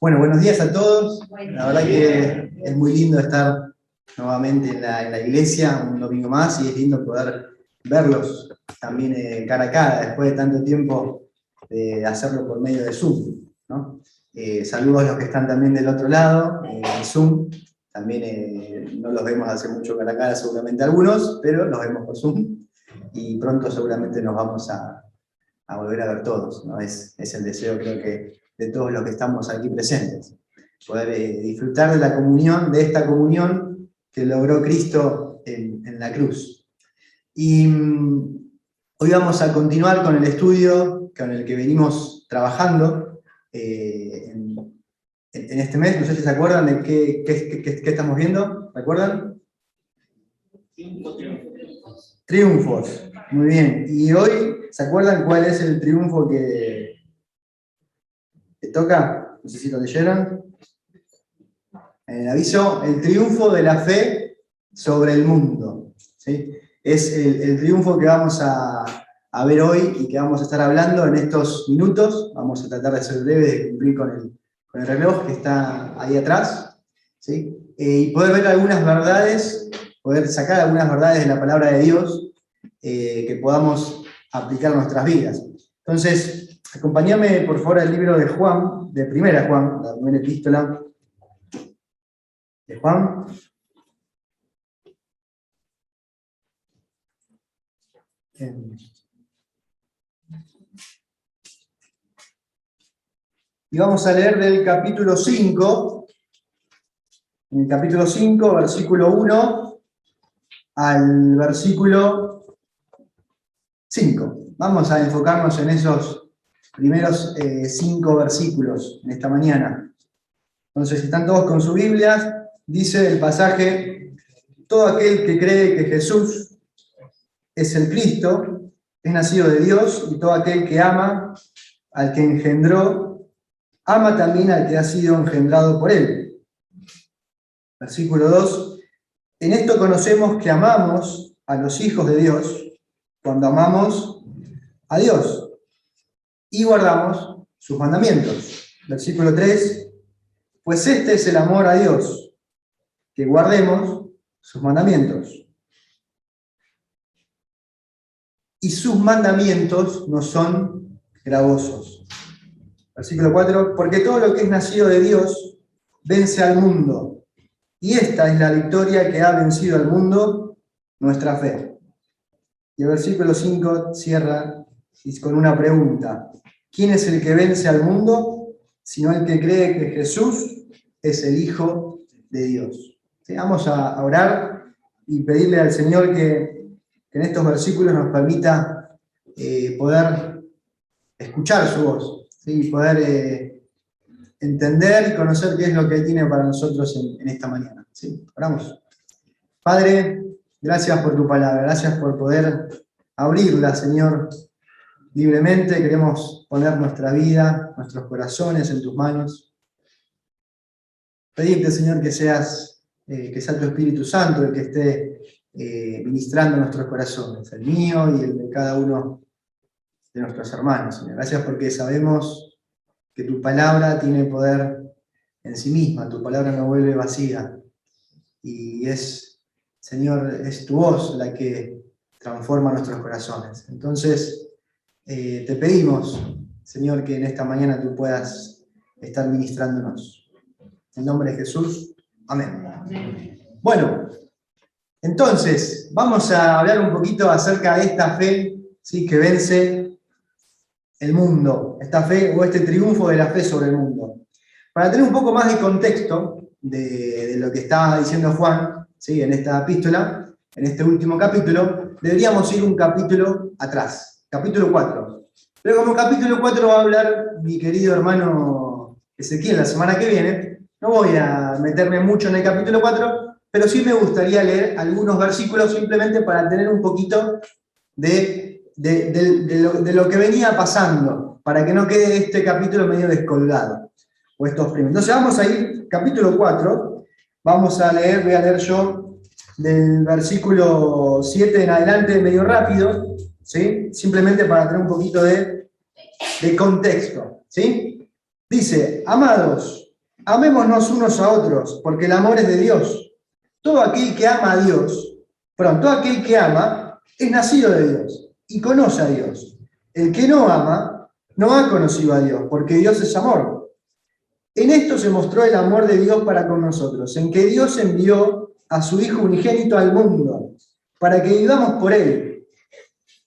Bueno, buenos días a todos. La verdad que es muy lindo estar nuevamente en la iglesia un domingo más y es lindo poder verlos también cara a cara después de tanto tiempo de hacerlo por medio de Zoom, ¿no? Saludos a los que están también del otro lado, en Zoom. También no los vemos hace mucho cara a cara, seguramente algunos, pero los vemos por Zoom y pronto seguramente nos vamos a volver a ver todos, ¿no? Es el deseo, creo que, de todos los que estamos aquí presentes. Poder disfrutar de la comunión, de esta comunión que logró Cristo en la cruz. Y hoy vamos a continuar con el estudio con el que venimos trabajando en este mes. No sé si se acuerdan de qué estamos viendo. ¿Recuerdan? Triunfos. Muy bien. Y hoy, ¿se acuerdan cuál es el triunfo que toca? No sé si lo leyeron. En el aviso, el triunfo de la fe sobre el mundo. ¿Sí? Es el triunfo que vamos a ver hoy y que vamos a estar hablando en estos minutos. Vamos a tratar de ser breves, de cumplir con el reloj que está ahí atrás. ¿Sí? Y poder ver algunas verdades, poder sacar algunas verdades de la palabra de Dios que podamos aplicar a nuestras vidas. Entonces, acompáñame por favor al libro de Juan, de Primera Juan, la primera epístola de Juan. Y vamos a leer del capítulo 5, en el capítulo 5, versículo 1 al versículo 5. Vamos a enfocarnos en esos primeros 5 versículos en esta mañana. Entonces, si están todos con su Biblia, dice el pasaje: todo aquel que cree que Jesús es el Cristo, es nacido de Dios, y todo aquel que ama al que engendró, ama también al que ha sido engendrado por él. Versículo 2. En esto conocemos que amamos a los hijos de Dios, cuando amamos a Dios y guardamos sus mandamientos. Versículo 3. Pues este es el amor a Dios, que guardemos sus mandamientos. Y sus mandamientos no son gravosos. Versículo 4. Porque todo lo que es nacido de Dios vence al mundo. Y esta es la victoria que ha vencido al mundo, nuestra fe. Y el versículo 5 cierra con una pregunta. ¿Quién es el que vence al mundo? Sino el que cree que Jesús es el Hijo de Dios. ¿Sí? Vamos a orar y pedirle al Señor que en estos versículos nos permita poder escuchar su voz, ¿sí? Poder entender y conocer qué es lo que Él tiene para nosotros en esta mañana. ¿Sí? Oramos. Padre, gracias por tu palabra, gracias por poder abrirla, Señor, libremente. Queremos poner nuestra vida, nuestros corazones en tus manos. Pedirte, Señor, que sea tu Espíritu Santo el que esté ministrando nuestros corazones, el mío y el de cada uno de nuestros hermanos, Señor. Gracias porque sabemos que tu palabra tiene poder en sí misma, tu palabra no vuelve vacía. Y Señor, es tu voz la que transforma nuestros corazones. Entonces, te pedimos, Señor, que en esta mañana tú puedas estar ministrándonos. En nombre de Jesús, amén. Bueno, entonces, vamos a hablar un poquito acerca de esta fe, ¿sí?, que vence el mundo, esta fe o este triunfo de la fe sobre el mundo. Para tener un poco más de contexto de lo que estaba diciendo Juan, ¿sí?, en esta epístola, en este último capítulo, deberíamos ir un capítulo atrás, capítulo 4. Pero como capítulo 4 va a hablar mi querido hermano Ezequiel la semana que viene, no voy a meterme mucho en el capítulo 4, pero sí me gustaría leer algunos versículos simplemente para tener un poquito de lo que venía pasando, para que no quede este capítulo medio descolgado, o estos primeros. Entonces vamos a ir, capítulo 4, vamos a leer, voy a leer yo del versículo 7 en adelante medio rápido, ¿sí?, simplemente para tener un poquito de contexto, ¿sí? Dice: amados, Amémonos unos a otros, porque el amor es de Dios. Todo aquel que ama a Dios, todo aquel que ama es nacido de Dios y conoce a Dios. El que no ama no ha conocido a Dios, porque Dios es amor. En esto se mostró el amor de Dios para con nosotros, en que Dios envió a su Hijo unigénito al mundo, para que vivamos por Él.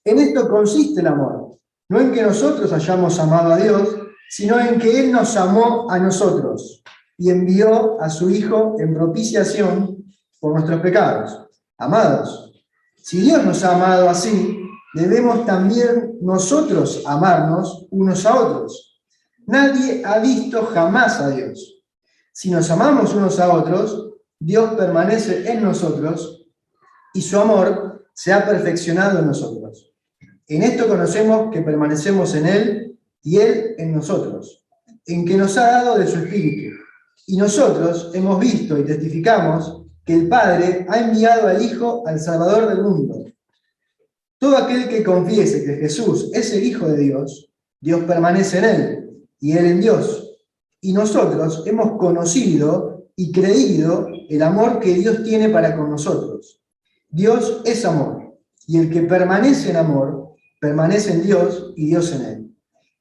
En esto consiste el amor, no en que nosotros hayamos amado a Dios, sino en que Él nos amó a nosotros y envió a su Hijo en propiciación por nuestros pecados. Amados, si Dios nos ha amado así, debemos también nosotros amarnos unos a otros. Nadie ha visto jamás a Dios. Si nos amamos unos a otros, Dios permanece en nosotros y su amor se ha perfeccionado en nosotros. En esto conocemos que permanecemos en Él y Él en nosotros, en que nos ha dado de su Espíritu. Y nosotros hemos visto y testificamos que el Padre ha enviado al Hijo al Salvador del mundo. Todo aquel que confiese que Jesús es el Hijo de Dios, Dios permanece en Él y Él en Dios. Y nosotros hemos conocido y creído el amor que Dios tiene para con nosotros. Dios es amor, y el que permanece en amor, permanece en Dios y Dios en él.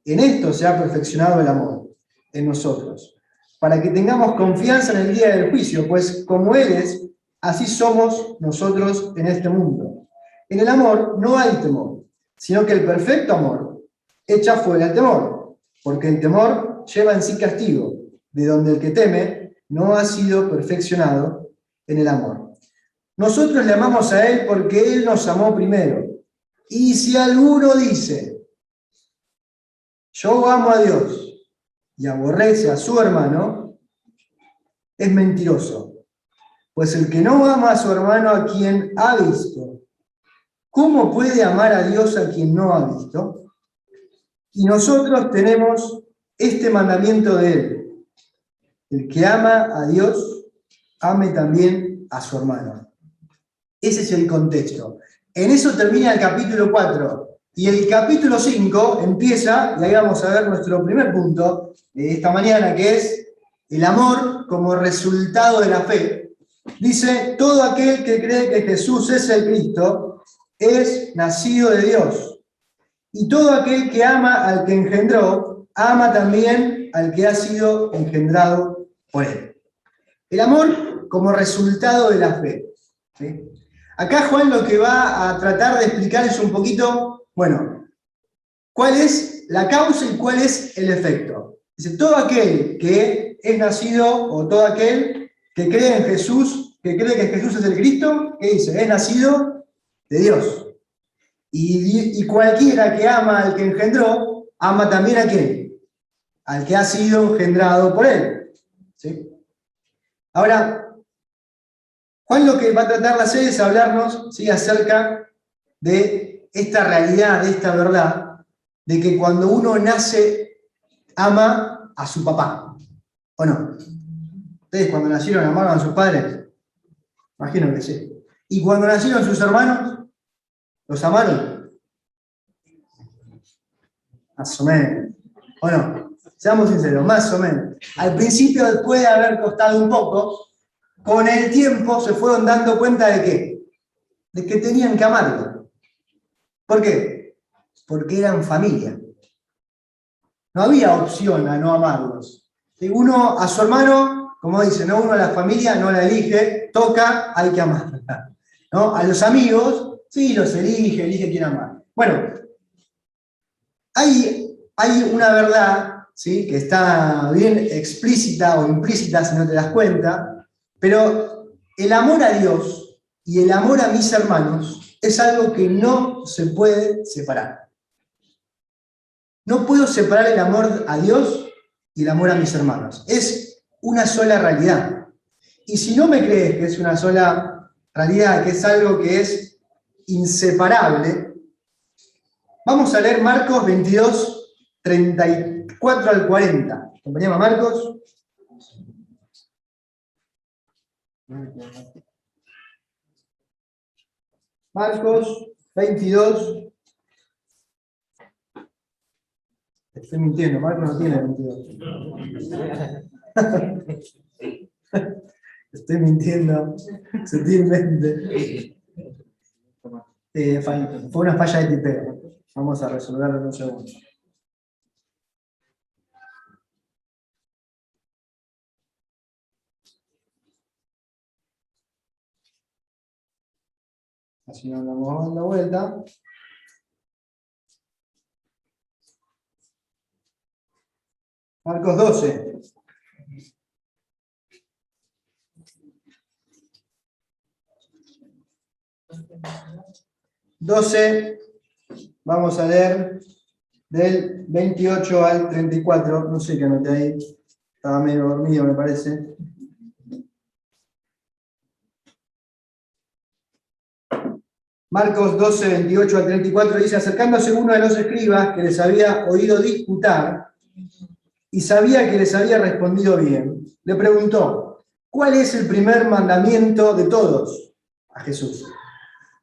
En esto se ha perfeccionado el amor, en nosotros, para que tengamos confianza en el día del juicio, pues como Él es, así somos nosotros en este mundo. En el amor no hay temor, sino que el perfecto amor echa fuera el temor, porque el temor lleva en sí castigo, de donde el que teme no ha sido perfeccionado en el amor. Nosotros le amamos a Él porque Él nos amó primero. Y si alguno dice, yo amo a Dios y aborrece a su hermano, es mentiroso. Pues el que no ama a su hermano a quien ha visto, ¿cómo puede amar a Dios a quien no ha visto? Y nosotros tenemos este mandamiento de Él. El que ama a Dios, ame también a su hermano. Ese es el contexto. En eso termina el capítulo 4. Y el capítulo 5 empieza, y ahí vamos a ver nuestro primer punto de esta mañana, que es el amor como resultado de la fe. Dice, todo aquel que cree que Jesús es el Cristo es nacido de Dios. Y todo aquel que ama al que engendró, ama también al que ha sido engendrado por él. El amor como resultado de la fe. ¿Sí? Acá Juan lo que va a tratar de explicar es un poquito, bueno, cuál es la causa y cuál es el efecto. Dice, todo aquel que es nacido, o todo aquel que cree en Jesús, que cree que Jesús es el Cristo, ¿qué dice? Es nacido de Dios. Y cualquiera que ama al que engendró, ama también a quién? Al que ha sido engendrado por él. ¿Sí? Ahora, Juan lo que va a tratar de hacer es hablarnos, ¿sí?, acerca de esta realidad, de esta verdad, de que cuando uno nace, ama a su papá. ¿O no? ¿Ustedes cuando nacieron amaban a sus padres? Imagino que sí. ¿Y cuando nacieron sus hermanos? ¿Los amaron? Más o menos. ¿O no? Seamos sinceros, más o menos. Al principio puede haber costado un poco. Con el tiempo se fueron dando cuenta de ¿qué? De que tenían que amarlo. ¿Por qué? Porque eran familia. No había opción a no amarlos. Uno a su hermano, como dice, ¿no? Uno a la familia no la elige, toca, hay que amarla. ¿No? A los amigos, sí, los elige quién amar. Bueno, hay una verdad, ¿sí?, que está bien explícita o implícita si no te das cuenta, pero el amor a Dios y el amor a mis hermanos es algo que no se puede separar. No puedo separar el amor a Dios y el amor a mis hermanos. Es una sola realidad. Y si no me crees que es una sola realidad, que es algo que es inseparable, vamos a leer Marcos 22, 34 al 40. ¿Acompañamos a Marcos? Marcos 22. Estoy mintiendo, Marcos no tiene 22. Estoy mintiendo sutilmente. Fue una falla de tipeo. Vamos a resolverlo en un segundo. Así nos damos dando vuelta. Marcos 12. Vamos a leer del 28 al 34. No sé qué anoté ahí. Estaba medio dormido, me parece. Marcos 12, 28 al 34 dice: acercándose uno de los escribas que les había oído disputar y sabía que les había respondido bien, le preguntó: ¿cuál es el primer mandamiento de todos? A Jesús.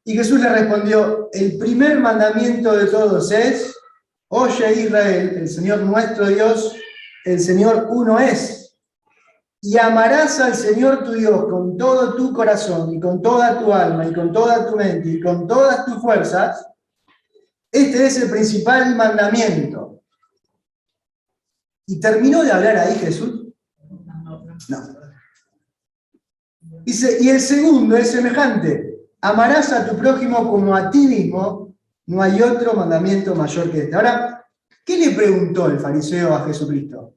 Y Jesús le respondió: el primer mandamiento de todos es: oye Israel, el Señor nuestro Dios, el Señor uno es. Y amarás al Señor tu Dios con todo tu corazón, y con toda tu alma, y con toda tu mente, y con todas tus fuerzas. Este es el principal mandamiento. ¿Y terminó de hablar ahí Jesús? No. Dice, y el segundo es semejante: amarás a tu prójimo como a ti mismo. No hay otro mandamiento mayor que este. Ahora, ¿qué le preguntó el fariseo a Jesucristo?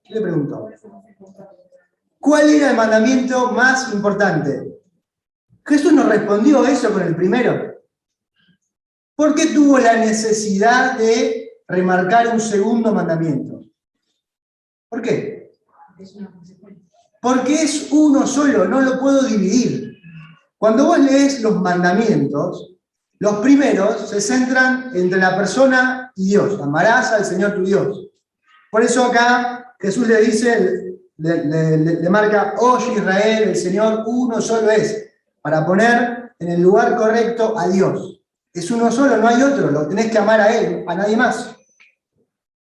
¿Qué le preguntó? ¿Cuál era el mandamiento más importante? Jesús nos respondió eso con el primero. ¿Por qué tuvo la necesidad de remarcar un segundo mandamiento? ¿Por qué? Porque es uno solo, no lo puedo dividir. Cuando vos lees los mandamientos, los primeros se centran entre la persona y Dios. Amarás al Señor tu Dios. Por eso acá Jesús le dice, le marca: oye Israel, el Señor uno solo es, para poner en el lugar correcto a Dios. Es uno solo, no hay otro, lo tenés que amar a Él, a nadie más.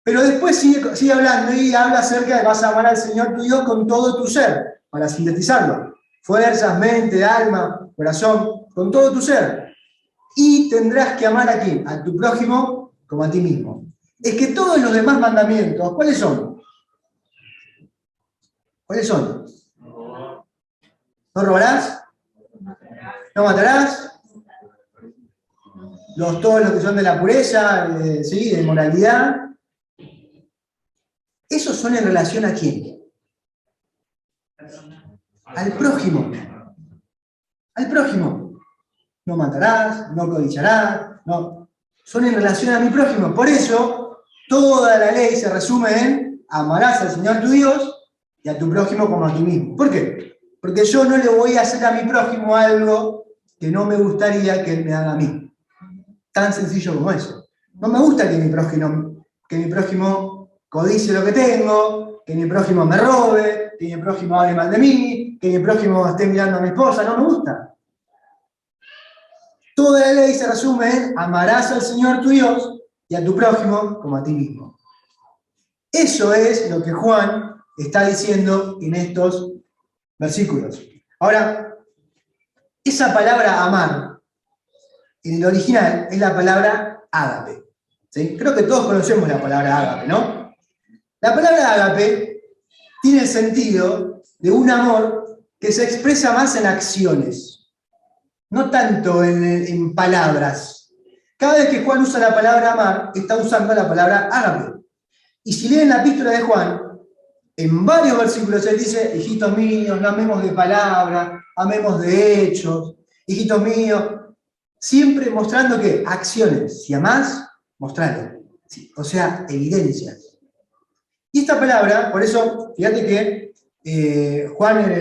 Pero después sigue hablando y habla acerca de vas a amar al Señor tu Dios con todo tu ser, para sintetizarlo. Fuerzas, mente, alma, corazón, con todo tu ser. Y tendrás que amar a quién, a tu prójimo como a ti mismo. Es que todos los demás mandamientos, ¿cuáles son? ¿Cuáles son? ¿No robarás? ¿No matarás? Todos los que son de la pureza, ¿sí? De moralidad. ¿Esos son en relación a quién? Al prójimo. Al prójimo. No matarás, no codiciarás, no. Son en relación a mi prójimo. Por eso, toda la ley se resume en: amarás al Señor tu Dios y a tu prójimo como a ti mismo. ¿Por qué? Porque yo no le voy a hacer a mi prójimo algo que no me gustaría que él me haga a mí. Tan sencillo como eso. No me gusta que mi prójimo codicie lo que tengo, que mi prójimo me robe, que mi prójimo hable mal de mí, que mi prójimo esté mirando a mi esposa. No me gusta. Toda la ley se resume en: amarás al Señor tu Dios y a tu prójimo como a ti mismo. Eso es lo que Juan está diciendo en estos versículos. Ahora, esa palabra amar, en el original, es la palabra ágape. ¿Sí? Creo que todos conocemos la palabra ágape, ¿no? La palabra ágape tiene el sentido de un amor que se expresa más en acciones, no tanto en palabras. Cada vez que Juan usa la palabra amar, está usando la palabra ágape. Y si leen la epístola de Juan, en varios versículos él dice: hijitos míos, no amemos de palabra, amemos de hechos. Hijitos míos, siempre mostrando que acciones. Si amás, mostralo. Sí, o sea, evidencias. Y esta palabra, por eso, fíjate que Juan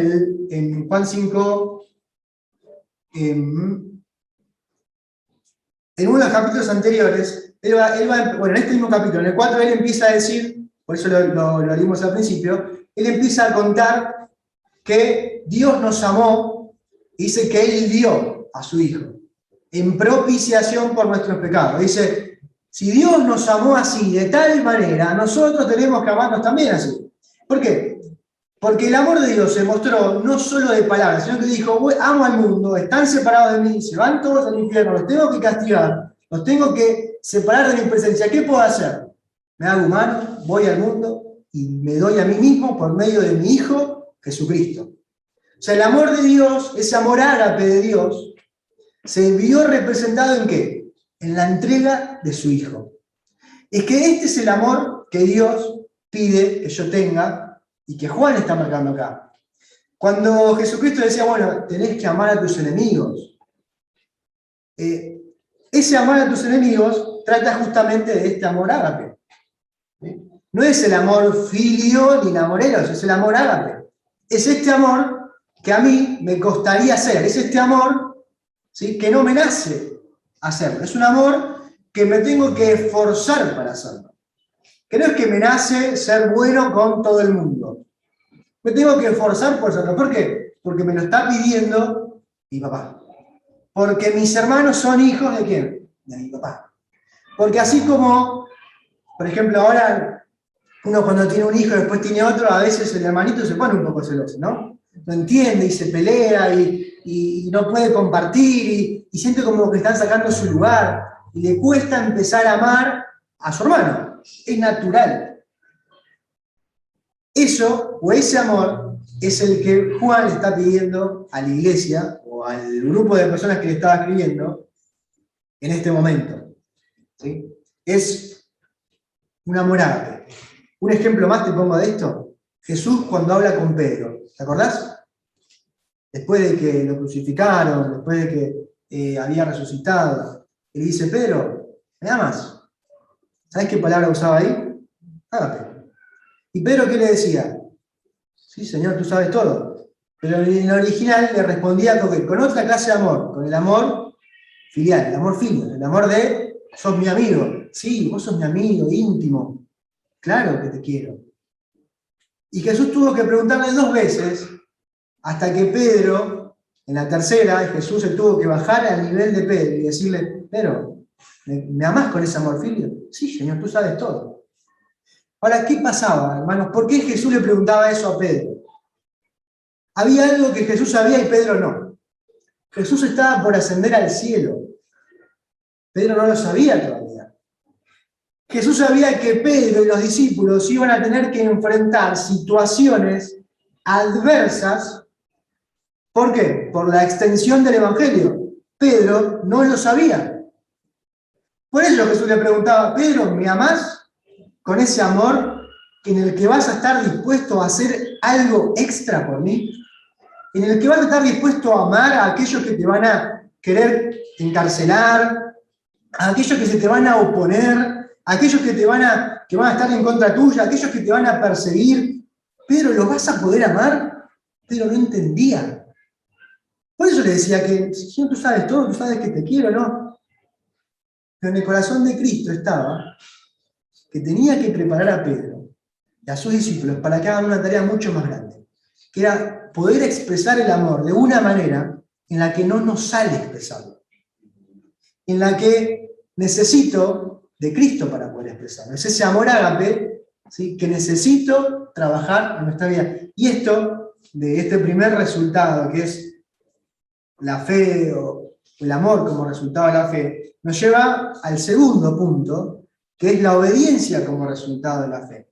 en Juan 5, en uno de los capítulos anteriores, en este mismo capítulo, en el 4, él empieza a decir, por eso lo leímos al principio, él empieza a contar que Dios nos amó, y dice que Él dio a su Hijo, en propiciación por nuestros pecados. Dice, Si Dios nos amó así, de tal manera, nosotros tenemos que amarnos también así. ¿Por qué? Porque el amor de Dios se mostró no solo de palabras, sino que dijo, amo al mundo, están separados de mí, se van todos al infierno, los tengo que castigar, los tengo que separar de mi presencia. ¿Qué puedo hacer? Me hago humano, voy al mundo y me doy a mí mismo por medio de mi Hijo, Jesucristo. O sea, el amor de Dios, ese amor ágape de Dios, se vio representado ¿en qué? En la entrega de su Hijo. Es que este es el amor que Dios pide que yo tenga y que Juan está marcando acá. Cuando Jesucristo decía, bueno, tenés que amar a tus enemigos. Ese amar a tus enemigos trata justamente de este amor ágape. No es el amor filio ni enamoreros, es el amor ágape. Es este amor que a mí me costaría hacer. Es este amor, ¿sí?, que no me nace hacerlo. Es un amor que me tengo que esforzar para hacerlo. Que no es que me nace ser bueno con todo el mundo. Me tengo que esforzar por hacerlo. ¿Por qué? Porque me lo está pidiendo mi papá. Porque mis hermanos son hijos ¿de quién? De mi papá. Porque así como, por ejemplo, ahora uno cuando tiene un hijo y después tiene otro, a veces el hermanito se pone un poco celoso, ¿no? No entiende y se pelea y no puede compartir y siente como que están sacando su lugar y le cuesta empezar a amar a su hermano. Es natural. Eso, o ese amor, es el que Juan le está pidiendo a la iglesia o al grupo de personas que le estaba escribiendo en este momento. ¿Sí? Es un amor ágape. Un ejemplo más te pongo de esto. Jesús cuando habla con Pedro, ¿te acordás? Después de que lo crucificaron, después de que había resucitado, él dice, Pedro, ¿me amas? ¿Sabés qué palabra usaba ahí? Ágape. ¿Y Pedro qué le decía? Sí, Señor, tú sabes todo. Pero en el original le respondía con otra clase de amor, con el amor filial, el amor filial, el amor de, sos mi amigo. Sí, vos sos mi amigo íntimo. Claro que te quiero. Y Jesús tuvo que preguntarle 2 veces, hasta que Pedro, en la tercera, Jesús se tuvo que bajar al nivel de Pedro y decirle, Pedro, ¿me amás con ese amor filial? Sí, Señor, tú sabes todo. Ahora, ¿qué pasaba, hermanos? ¿Por qué Jesús le preguntaba eso a Pedro? Había algo que Jesús sabía y Pedro no. Jesús estaba por ascender al cielo. Pedro no lo sabía todavía. Jesús sabía que Pedro y los discípulos iban a tener que enfrentar situaciones adversas. ¿Por qué? Por la extensión del Evangelio. Pedro no lo sabía. Por eso Jesús le preguntaba, Pedro, ¿me amás? Con ese amor en el que vas a estar dispuesto a hacer algo extra por mí, en el que vas a estar dispuesto a amar a aquellos que te van a querer encarcelar, a aquellos que se te van a oponer, a aquellos que van a estar en contra tuya, a aquellos que te van a perseguir. Pedro, ¿los vas a poder amar? Pedro no entendía. Por eso le decía que, Señor, tú sabes todo, tú sabes que te quiero, ¿no? Pero en el corazón de Cristo estaba que tenía que preparar a Pedro y a sus discípulos para que hagan una tarea mucho más grande, que era poder expresar el amor de una manera en la que no nos sale expresarlo, en la que necesito de Cristo para poder expresarlo. Es ese amor ágape, ¿sí?, que necesito trabajar en nuestra vida. Y esto, de este primer resultado, que es la fe o el amor como resultado de la fe, nos lleva al segundo punto, que es la obediencia como resultado de la fe.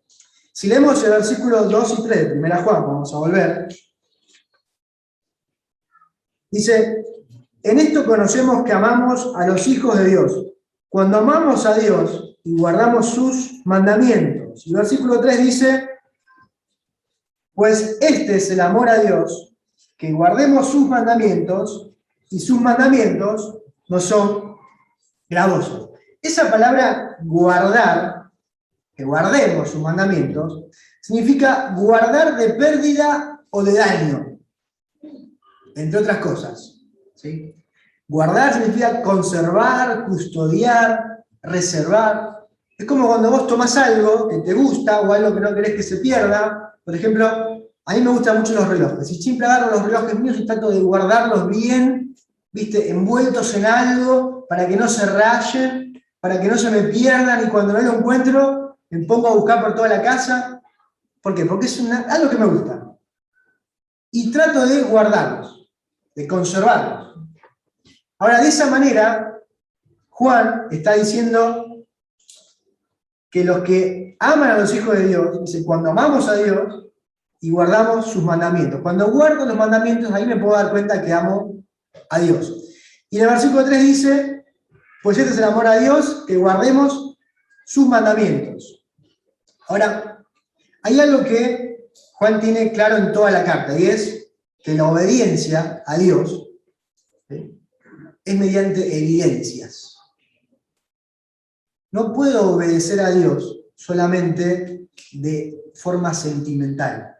Si leemos el versículo 2 y 3 de 1 Juan, vamos a volver, dice, en esto conocemos que amamos a los hijos de Dios, cuando amamos a Dios y guardamos sus mandamientos. Y el versículo 3 dice, pues este es el amor a Dios, que guardemos sus mandamientos, y sus mandamientos no son gravosos. Esa palabra guardar, que guardemos sus mandamientos, significa guardar de pérdida o de daño, entre otras cosas. ¿Sí? Guardar significa conservar, custodiar, reservar. Es como cuando vos tomás algo que te gusta o algo que no querés que se pierda. Por ejemplo, a mí me gustan mucho los relojes. Y siempre agarro los relojes míos y trato de guardarlos bien, ¿viste?, envueltos en algo para que no se rayen. para que no se me pierdan y cuando no lo encuentro me pongo a buscar por toda la casa. ¿Por qué? Porque es algo que me gusta. Y trato de guardarlos, de conservarlos. Ahora, de esa manera, Juan está diciendo que los que aman a los hijos de Dios, dice, cuando amamos a Dios y guardamos sus mandamientos. Cuando guardo los mandamientos, ahí me puedo dar cuenta que amo a Dios. Y en el versículo 3 dice, pues este es el amor a Dios, que guardemos sus mandamientos. Ahora, hay algo que Juan tiene claro en toda la carta, y es que la obediencia a Dios, ¿sí?, es mediante evidencias. No puedo obedecer a Dios solamente de forma sentimental.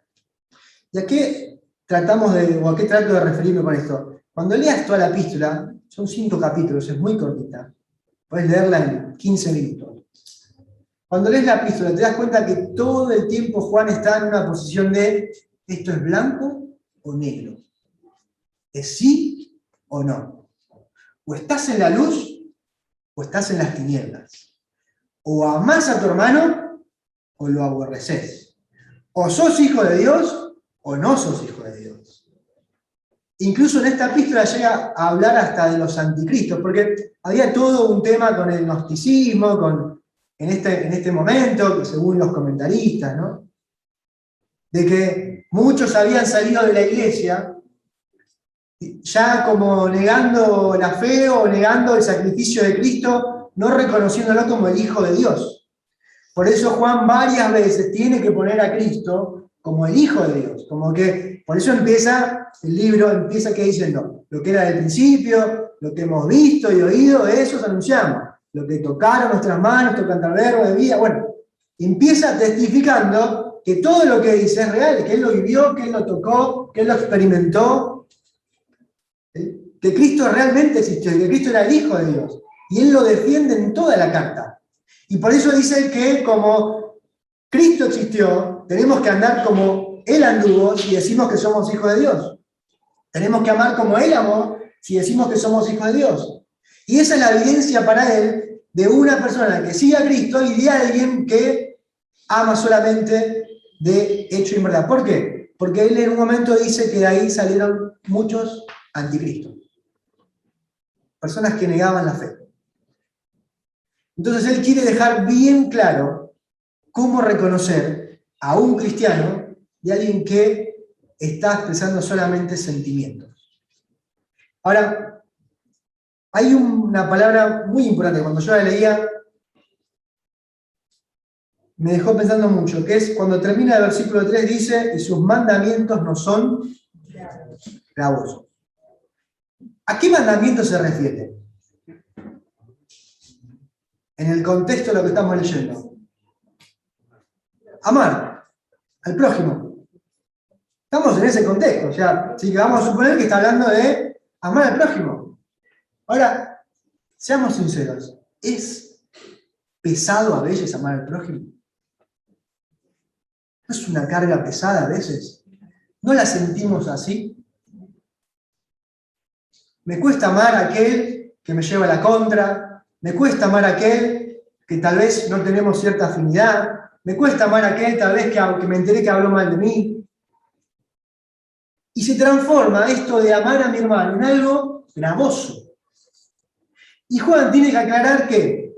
¿Y a qué trato de referirme con esto? Cuando leas toda la epístola, son 5 capítulos, es muy cortita. Puedes leerla en 15 minutos. Cuando lees la epístola te das cuenta que todo el tiempo Juan está en una posición de ¿esto es blanco o negro? ¿Es sí o no? O estás en la luz o estás en las tinieblas. O amás a tu hermano o lo aborreces. O sos hijo de Dios o no sos hijo de Dios. Incluso en esta epístola llega a hablar hasta de los anticristos, porque había todo un tema con el gnosticismo, en este momento, que según los comentaristas, ¿no?, de que muchos habían salido de la iglesia ya como negando la fe o negando el sacrificio de Cristo, no reconociéndolo como el Hijo de Dios. Por eso Juan varias veces tiene que poner a Cristo como el Hijo de Dios, como que, por eso empieza el libro, ¿qué diciendo? Lo que era del principio, lo que hemos visto y oído, eso os anunciamos. Lo que tocaron nuestras manos, tocando el verbo de vida, bueno, empieza testificando que todo lo que dice es real, que él lo vivió, que él lo tocó, que él lo experimentó, que Cristo realmente existió, que Cristo era el Hijo de Dios. Y él lo defiende en toda la carta. Y por eso dice que como Cristo existió, tenemos que andar como Él anduvo si decimos que somos hijos de Dios. Tenemos que amar como Él amó si decimos que somos hijos de Dios. Y esa es la evidencia para Él de una persona que sigue a Cristo y de alguien que ama solamente de hecho y en verdad. ¿Por qué? Porque Él en un momento dice que de ahí salieron muchos anticristos. Personas que negaban la fe. Entonces Él quiere dejar bien claro cómo reconocer a un cristiano de alguien que está expresando solamente sentimientos. Ahora, hay una palabra muy importante, cuando yo la leía, me dejó pensando mucho, que es cuando termina el versículo 3, dice, y sus mandamientos no son gravosos. ¿A qué mandamiento se refiere? En el contexto de lo que estamos leyendo. Amar al prójimo. Estamos en ese contexto, o sea, así que vamos a suponer que está hablando de amar al prójimo. Ahora, seamos sinceros, ¿es pesado a veces amar al prójimo? ¿No es una carga pesada a veces? ¿No la sentimos así? Me cuesta amar a aquel que me lleva a la contra, me cuesta amar a aquel que tal vez no tenemos cierta afinidad, me cuesta amar a aquel tal vez que me enteré que habló mal de mí. Y se transforma esto de amar a mi hermano en algo gravoso. Y Juan tiene que aclarar que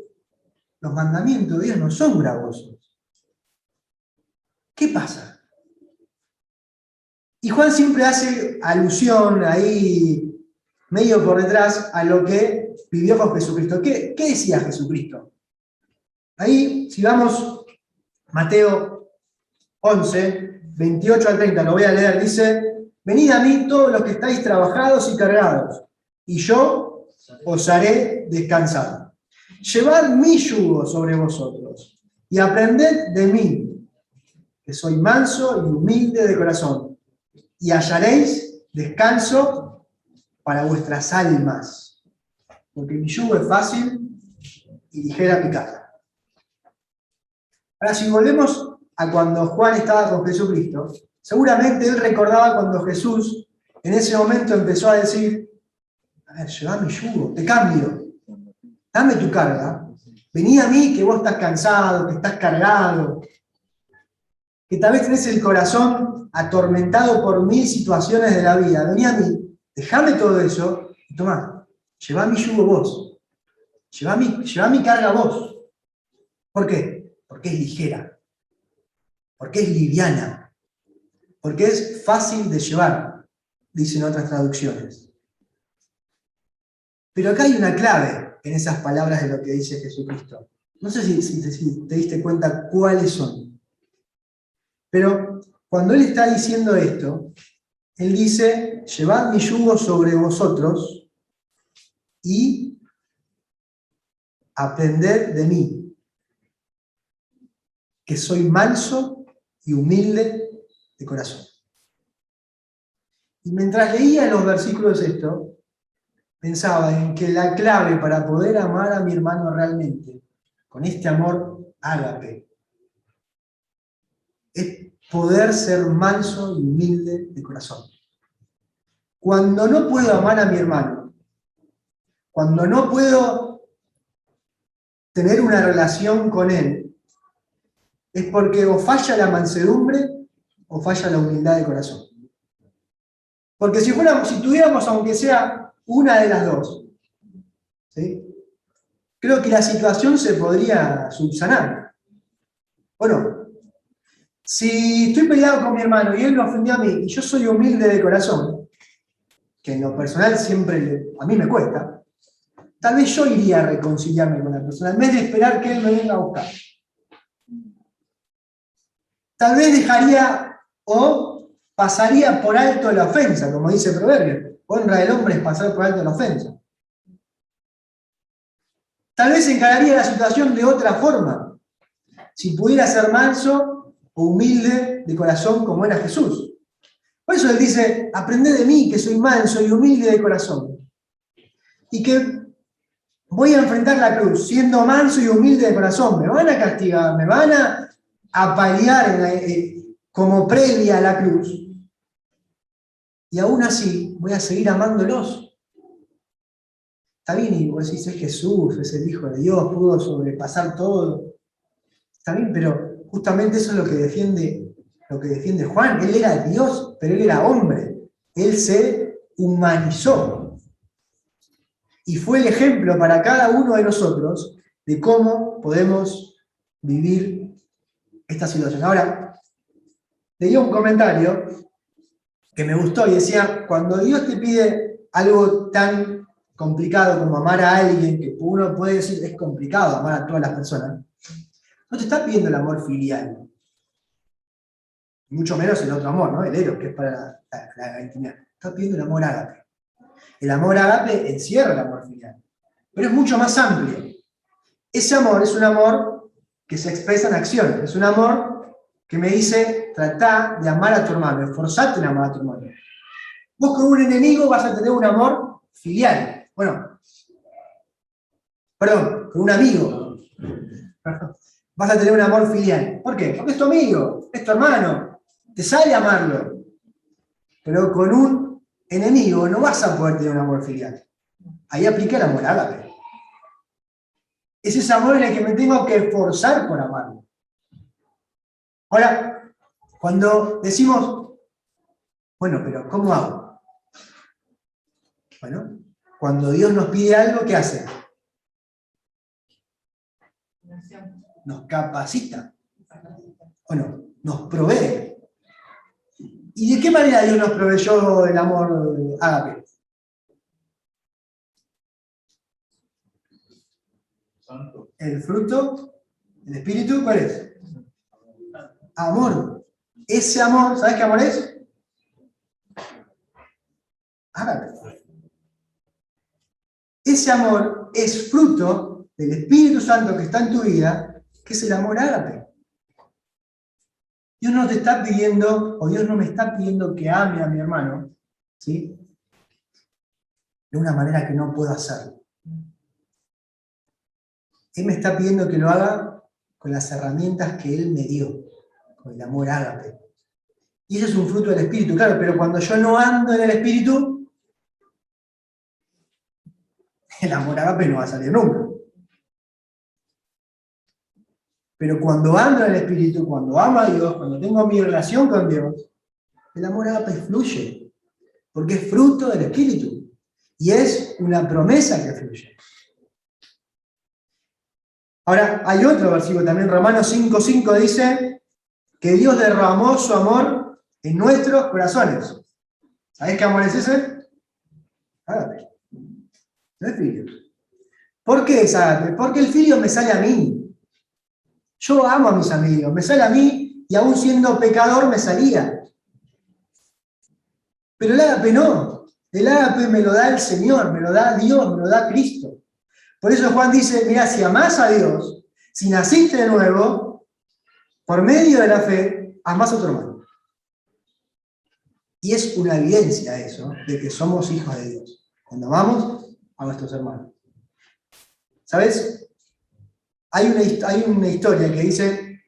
los mandamientos de Dios no son gravosos. ¿Qué pasa? Y Juan siempre hace alusión ahí, medio por detrás, a lo que vivió con Jesucristo. ¿Qué decía Jesucristo? Ahí, si vamos, Mateo 11, 28 al 30, lo voy a leer, dice, venid a mí todos los que estáis trabajados y cargados, y yo os haré descansar. Llevad mi yugo sobre vosotros, y aprended de mí, que soy manso y humilde de corazón, y hallaréis descanso para vuestras almas, porque mi yugo es fácil y ligera mi carga. Ahora, si volvemos a cuando Juan estaba con Jesucristo, seguramente él recordaba cuando Jesús en ese momento empezó a decir, a ver, lleva mi yugo, te cambio, dame tu carga, Vení a mí que vos estás cansado, que estás cargado, que tal vez tenés el corazón atormentado por 1000 situaciones de la vida. Vení a mí, dejame todo eso y tomá, llevá mi yugo vos. Llevá mi carga vos. ¿Por qué? Porque es ligera. Porque es liviana. Porque es fácil de llevar, dicen otras traducciones. Pero acá hay una clave en esas palabras de lo que dice Jesucristo. No sé si te diste cuenta cuáles son. Pero cuando Él está diciendo esto, Él dice, llevad mi yugo sobre vosotros y aprended de mí, que soy manso y humilde de corazón. Y mientras leía los versículos esto, pensaba en que la clave para poder amar a mi hermano realmente, con este amor ágape, es poder ser manso y humilde de corazón. Cuando no puedo amar a mi hermano, cuando no puedo tener una relación con él, es porque o falla la mansedumbre o falla la humildad de corazón. Porque si tuviéramos aunque sea una de las dos, ¿sí? Creo que la situación se podría subsanar. Bueno, si estoy peleado con mi hermano y él me ofendió a mí y yo soy humilde de corazón, que en lo personal siempre a mí me cuesta, tal vez yo iría a reconciliarme con la persona en vez de esperar que él me venga a buscar. Tal vez dejaría o pasaría por alto la ofensa, como dice el proverbio. Honra del hombre es pasar por alto la ofensa. Tal vez encararía la situación de otra forma, si pudiera ser manso o humilde de corazón como era Jesús. Por eso él dice, aprended de mí que soy manso y humilde de corazón. Y que voy a enfrentar la cruz siendo manso y humilde de corazón. Me van a castigar, me van a apalear como previa a la cruz. Y aún así voy a seguir amándolos. Está bien, y vos decís, es Jesús, es el Hijo de Dios, pudo sobrepasar todo. Está bien, pero justamente eso es lo que defiende Juan. Él era Dios, pero él era hombre. Él se humanizó. Y fue el ejemplo para cada uno de nosotros de cómo podemos vivir esta situación. Ahora, leía un comentario que me gustó y decía, cuando Dios te pide algo tan complicado como amar a alguien, que uno puede decir es complicado amar a todas las personas, no te está pidiendo el amor filial, mucho menos el otro amor, ¿no? El eros, que es para la intimidad. Está pidiendo el amor ágape. El amor ágape encierra el amor filial, pero es mucho más amplio. Ese amor es un amor que se expresa en acción, es un amor que me dice, tratá de amar a tu hermano, esforzate en amar a tu hermano. Vos con un enemigo vas a tener un amor filial. Bueno, perdón, con un amigo. Vas a tener un amor filial. ¿Por qué? Porque es tu amigo, es tu hermano. Te sale amarlo. Pero con un enemigo no vas a poder tener un amor filial. Ahí aplica el amor ágape. Es ese amor en el que me tengo que esforzar por amarlo. Ahora, cuando decimos, bueno, pero ¿cómo hago? Bueno, cuando Dios nos pide algo, ¿qué hace? Nos capacita. Bueno, nos provee. ¿Y de qué manera Dios nos proveyó el amor ágape? El fruto, el espíritu, ¿cuál es? Amor. Ese amor, ¿sabes qué amor es? Ágape. Ese amor es fruto del Espíritu Santo que está en tu vida, que es el amor ágape. Dios no te está pidiendo, o Dios no me está pidiendo que ame a mi hermano, ¿sí? De una manera que no puedo hacerlo. Él me está pidiendo que lo haga con las herramientas que Él me dio, con el amor ágape. Y ese es un fruto del Espíritu, claro, pero cuando yo no ando en el Espíritu, el amor ágape no va a salir nunca. Pero cuando ando en el Espíritu, cuando amo a Dios, cuando tengo mi relación con Dios, el amor ágape fluye, porque es fruto del Espíritu. Y es una promesa que fluye. Ahora, hay otro versículo también, Romanos 5:5 dice que Dios derramó su amor en nuestros corazones. ¿Sabés qué amor es ese? Ágape. No es filio. ¿Por qué es ágape? Porque el filio me sale a mí. Yo amo a mis amigos, me sale a mí y aún siendo pecador me salía. Pero el ágape no. El ágape me lo da el Señor, me lo da Dios, me lo da Cristo. Por eso Juan dice, mira, si amás a Dios, si naciste de nuevo, por medio de la fe, amás a tu hermano. Y es una evidencia eso, de que somos hijos de Dios. Cuando amamos a nuestros hermanos. ¿Sabes? Hay una historia que dice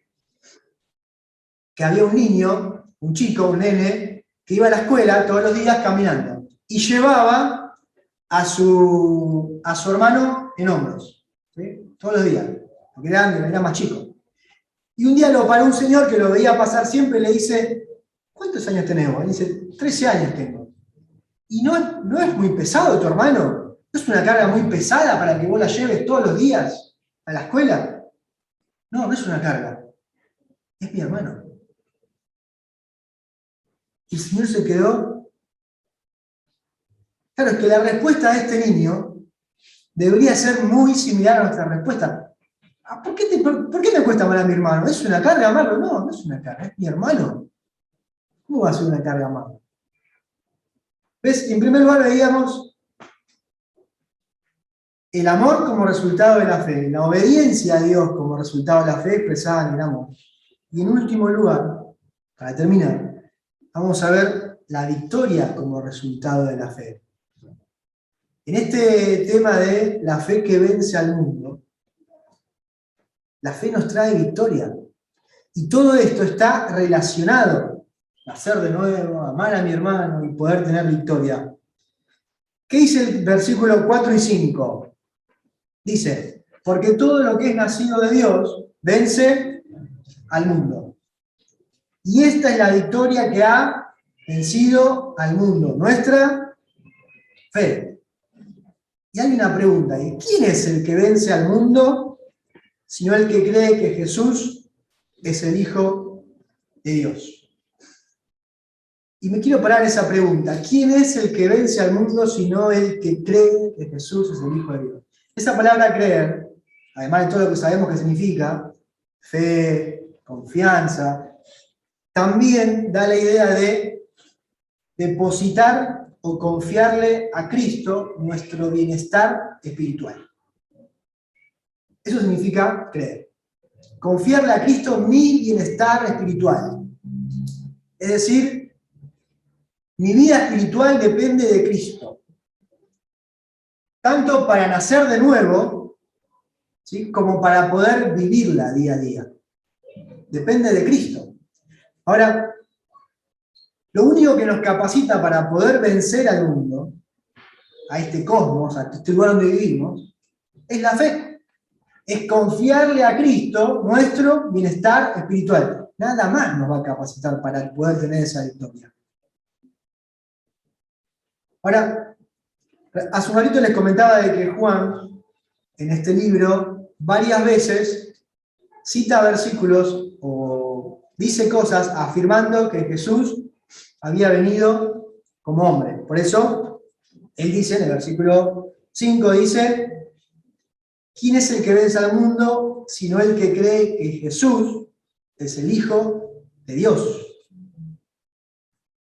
que había un niño, un chico, un nene, que iba a la escuela todos los días caminando y llevaba a su hermano en hombros, ¿sí? Todos los días, porque era más chico. Y un día lo paró un señor que lo veía pasar siempre y le dice, ¿cuántos años tenemos? Él dice, 13 años tengo. ¿Y no es muy pesado tu hermano? ¿No es una carga muy pesada para que vos la lleves todos los días a la escuela? No, no es una carga. Es mi hermano. Y el Señor se quedó. Claro, es que la respuesta de este niño debería ser muy similar a nuestra respuesta. ¿Por qué me cuesta amar a mi hermano? ¿Es una carga amarlo? No, no es una carga, es mi hermano. ¿Cómo va a ser una carga amarlo? ¿Ves? En primer lugar veíamos el amor como resultado de la fe, la obediencia a Dios como resultado de la fe expresada en el amor. Y en último lugar, para terminar, vamos a ver la victoria como resultado de la fe. En este tema de la fe que vence al mundo, la fe nos trae victoria. Y todo esto está relacionado. Nacer de nuevo, amar a mi hermano y poder tener victoria. ¿Qué dice el versículo 4 y 5? Dice, porque todo lo que es nacido de Dios vence al mundo. Y esta es la victoria que ha vencido al mundo, nuestra fe. Y hay una pregunta, ¿y quién es el que vence al mundo, sino el que cree que Jesús es el Hijo de Dios? Y me quiero parar en esa pregunta, ¿quién es el que vence al mundo, sino el que cree que Jesús es el Hijo de Dios? Esa palabra creer, además de todo lo que sabemos que significa, fe, confianza, también da la idea de depositar o confiarle a Cristo nuestro bienestar espiritual. Eso significa creer. Confiarle a Cristo mi bienestar espiritual. Es decir, mi vida espiritual depende de Cristo. Tanto para nacer de nuevo, ¿sí?, como para poder vivirla día a día. Depende de Cristo. Ahora, lo único que nos capacita para poder vencer al mundo, a este cosmos, a este lugar donde vivimos, es la fe. Es confiarle a Cristo nuestro bienestar espiritual. Nada más nos va a capacitar para poder tener esa victoria. Ahora, hace un ratito les comentaba de que Juan, en este libro, varias veces cita versículos o dice cosas afirmando que Jesús había venido como hombre. Por eso, él dice, en el versículo 5, dice, ¿quién es el que vence al mundo, sino el que cree que Jesús es el Hijo de Dios?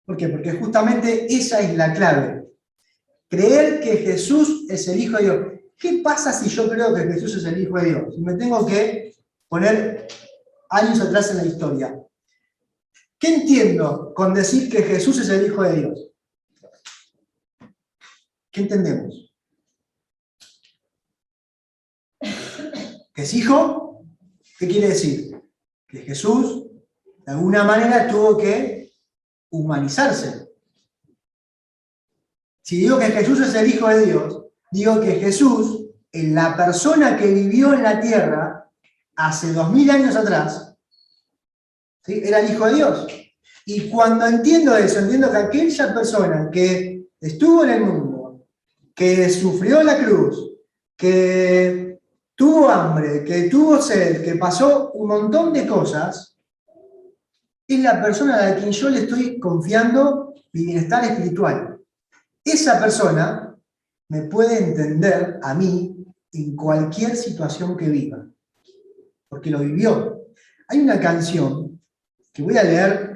¿Por qué? Porque justamente esa es la clave. Creer que Jesús es el Hijo de Dios. ¿Qué pasa si yo creo que Jesús es el Hijo de Dios? Si me tengo que poner años atrás en la historia. ¿Qué entiendo con decir que Jesús es el Hijo de Dios? ¿Qué entendemos? ¿Que es hijo? ¿Qué quiere decir? Que Jesús, de alguna manera, tuvo que humanizarse. Si digo que Jesús es el Hijo de Dios, digo que Jesús, en la persona que vivió en la tierra, hace 2000 años atrás, ¿sí?, era el Hijo de Dios. Y cuando entiendo eso, entiendo que aquella persona que estuvo en el mundo, que sufrió la cruz, que tuvo hambre, que tuvo sed, que pasó un montón de cosas, es la persona a la quien yo le estoy confiando mi bienestar espiritual. Esa persona me puede entender a mí en cualquier situación que viva, porque lo vivió. Hay una canción que voy a leer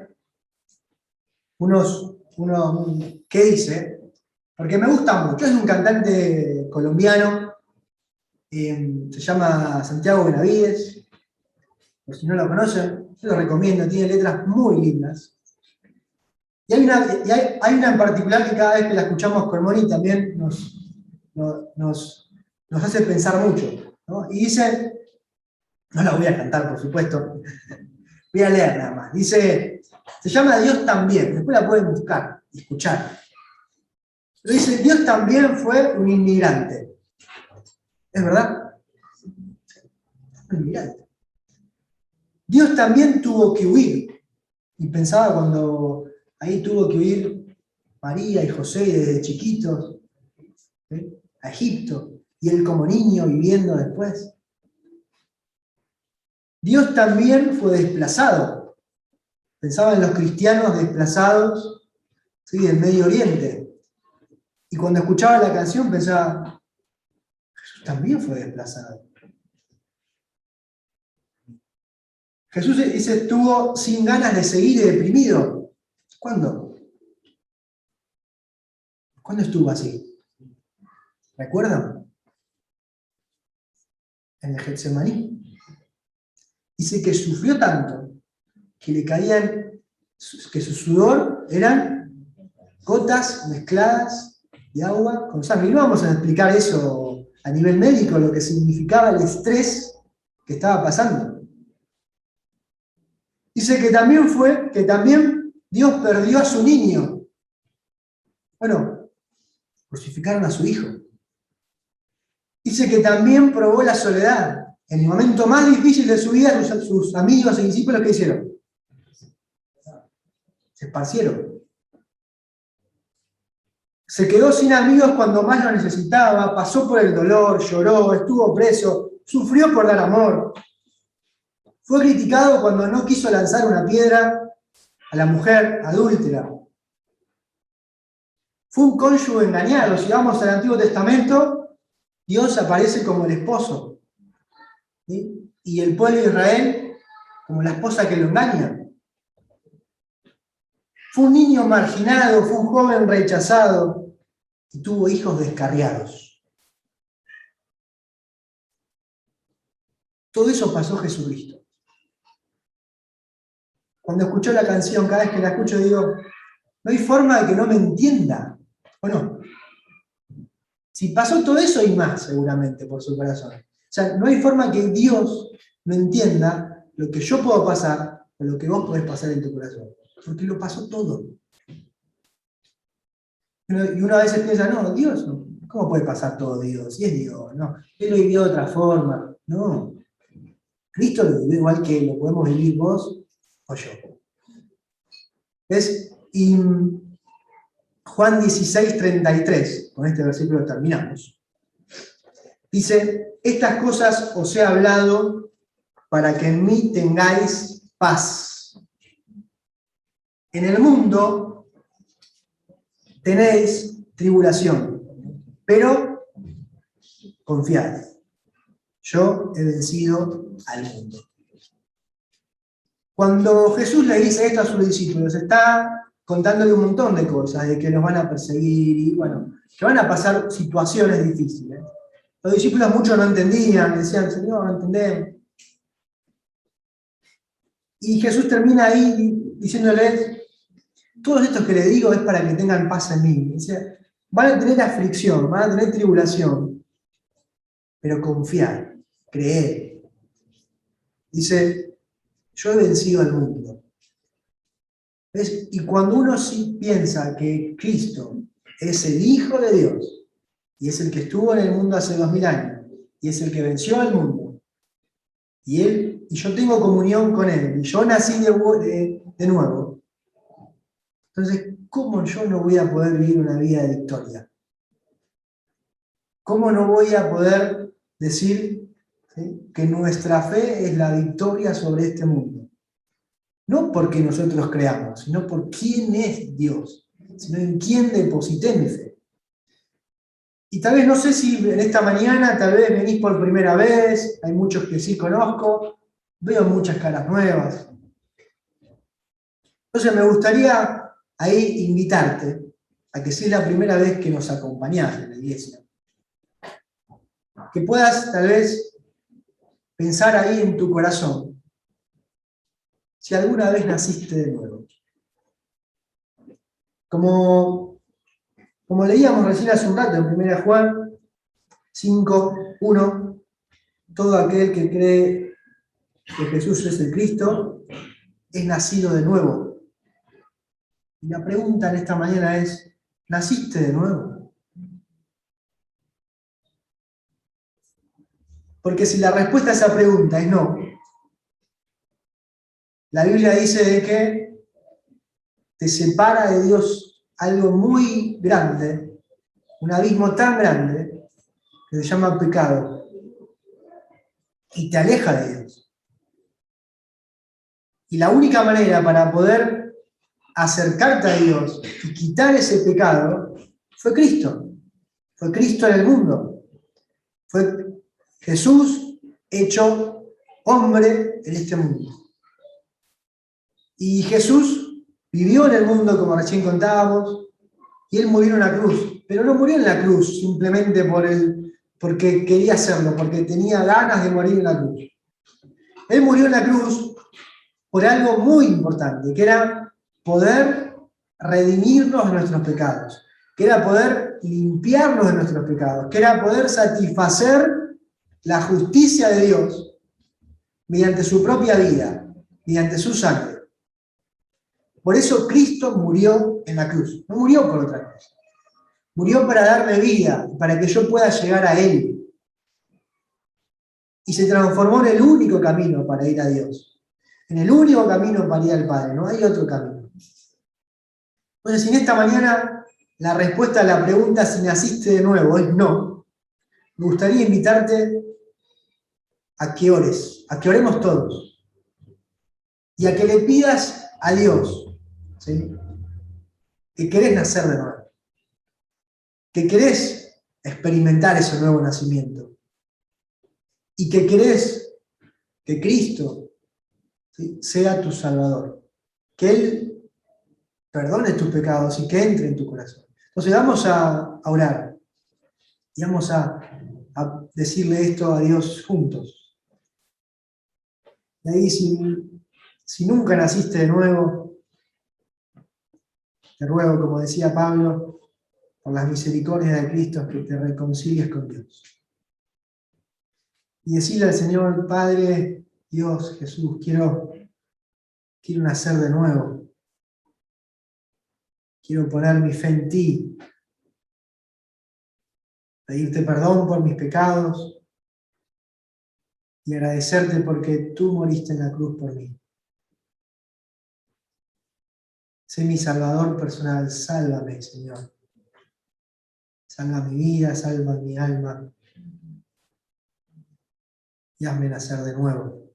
¿qué dice? Porque me gusta mucho. Es de un cantante colombiano, se llama Santiago Benavides. Por si no lo conocen, yo lo recomiendo, tiene letras muy lindas. Y hay una en particular que cada vez que la escuchamos con Moni también nos hace pensar mucho, ¿no? Y dice, no la voy a cantar por supuesto, voy a leer nada más. Dice, se llama Dios también, después la pueden buscar y escuchar. Pero dice, Dios también fue un inmigrante. ¿Es verdad? Un inmigrante. Dios también tuvo que huir. Y pensaba cuando ahí tuvo que huir María y José desde chiquitos, ¿sí?, a Egipto, y él como niño viviendo después. Dios también fue desplazado. Pensaba en los cristianos desplazados, ¿sí?, del Medio Oriente. Y cuando escuchaba la canción pensaba, Jesús también fue desplazado. Jesús dice, estuvo sin ganas de seguir y deprimido. ¿Cuándo? ¿Cuándo estuvo así? ¿Recuerdan? En el Getsemaní. Dice que sufrió tanto que le caían, que su sudor eran gotas mezcladas de agua con sangre. Y no vamos a explicar eso a nivel médico, lo que significaba el estrés que estaba pasando. Dice que también Dios perdió a su niño. Bueno, crucificaron a su hijo. Dice que también probó la soledad. En el momento más difícil de su vida, sus amigos y discípulos, ¿qué hicieron? Se esparcieron. Se quedó sin amigos cuando más lo necesitaba, pasó por el dolor, lloró, estuvo preso, sufrió por dar amor. Fue criticado cuando no quiso lanzar una piedra a la mujer adúltera. Fue un cónyuge engañado. Si vamos al Antiguo Testamento, Dios aparece como el esposo, ¿sí?, y el pueblo de Israel como la esposa que lo engaña. Fue un niño marginado, fue un joven rechazado y tuvo hijos descarriados. Todo eso pasó Jesucristo. Cuando escucho la canción, cada vez que la escucho digo, no hay forma de que no me entienda, ¿o no? Si pasó todo eso y más, seguramente, por su corazón. O sea, no hay forma que Dios no entienda lo que yo puedo pasar o lo que vos podés pasar en tu corazón. Porque lo pasó todo. Y uno a veces piensa, no, Dios, no. ¿Cómo puede pasar todo Dios? Si es Dios, no. Él lo vivió de otra forma. No. Cristo lo vivió igual que lo podemos vivir vos o yo. ¿Ves? Y Juan 16:33, con este versículo terminamos. Dice, estas cosas os he hablado para que en mí tengáis paz. En el mundo tenéis tribulación, pero confiad, yo he vencido al mundo. Cuando Jesús le dice esto a sus discípulos, está contándole un montón de cosas, de que los van a perseguir y bueno, que van a pasar situaciones difíciles. Los discípulos muchos no entendían, decían, Señor, no entendemos. Y Jesús termina ahí diciéndoles, todo esto que les digo es para que tengan paz en mí. Dice, van a tener aflicción, van a tener tribulación, pero confiar, creer. Dice, yo he vencido al mundo. ¿Ves? Y cuando uno sí piensa que Cristo es el Hijo de Dios, y es el que estuvo en el mundo hace 2000 años, y es el que venció al mundo, y yo tengo comunión con Él, y yo nací de nuevo, entonces, ¿cómo yo no voy a poder vivir una vida de victoria? ¿Cómo no voy a poder decir, ¿sí?, que nuestra fe es la victoria sobre este mundo? No porque nosotros creamos, sino por quién es Dios, sino en quién deposité mi fe. Y tal vez, no sé si en esta mañana, tal vez venís por primera vez, hay muchos que sí conozco, veo muchas caras nuevas. Entonces me gustaría ahí invitarte a que si es la primera vez que nos acompañás en la iglesia, que puedas tal vez pensar ahí en tu corazón, si alguna vez naciste de nuevo. Como leíamos recién hace un rato en 1 Juan 5:1, todo aquel que cree que Jesús es el Cristo es nacido de nuevo. Y la pregunta en esta mañana es, ¿naciste de nuevo? Porque si la respuesta a esa pregunta es no, la Biblia dice de que te separa de Dios algo muy grande, un abismo tan grande, que se llama pecado, y te aleja de Dios. Y la única manera para poder acercarte a Dios y quitar ese pecado fue Cristo. Fue Cristo en el mundo. Fue Jesús hecho hombre en este mundo. Y Jesús vivió en el mundo, como recién contábamos, y Él murió en la cruz. Pero no murió en la cruz simplemente porque quería hacerlo, porque tenía ganas de morir en la cruz. Él murió en la cruz por algo muy importante, que era poder redimirnos de nuestros pecados, que era poder limpiarnos de nuestros pecados, que era poder satisfacer la justicia de Dios mediante su propia vida, mediante su sangre. Por eso Cristo murió en la cruz, no murió por otra cosa. Murió para darme vida, para que yo pueda llegar a Él. Y se transformó en el único camino para ir a Dios. En el único camino para ir al Padre, no hay otro camino. Entonces, si en esta mañana la respuesta a la pregunta si naciste de nuevo es no, me gustaría invitarte a que ores, a que oremos todos. Y a que le pidas a Dios, ¿sí?, que querés nacer de nuevo. Que querés experimentar ese nuevo nacimiento. Y que querés que Cristo, ¿sí?, sea tu Salvador. Que Él perdone tus pecados y que entre en tu corazón. Entonces vamos a orar. Y vamos a decirle esto a Dios juntos. Y ahí, si nunca naciste de nuevo, te ruego, como decía Pablo, por las misericordias de Cristo, que te reconcilies con Dios. Y decirle al Señor, Padre, Dios, Jesús, quiero nacer de nuevo. Quiero poner mi fe en ti. Pedirte perdón por mis pecados y agradecerte porque tú moriste en la cruz por mí. Sé mi Salvador personal, sálvame, Señor. Salva mi vida, salva mi alma y hazme nacer de nuevo.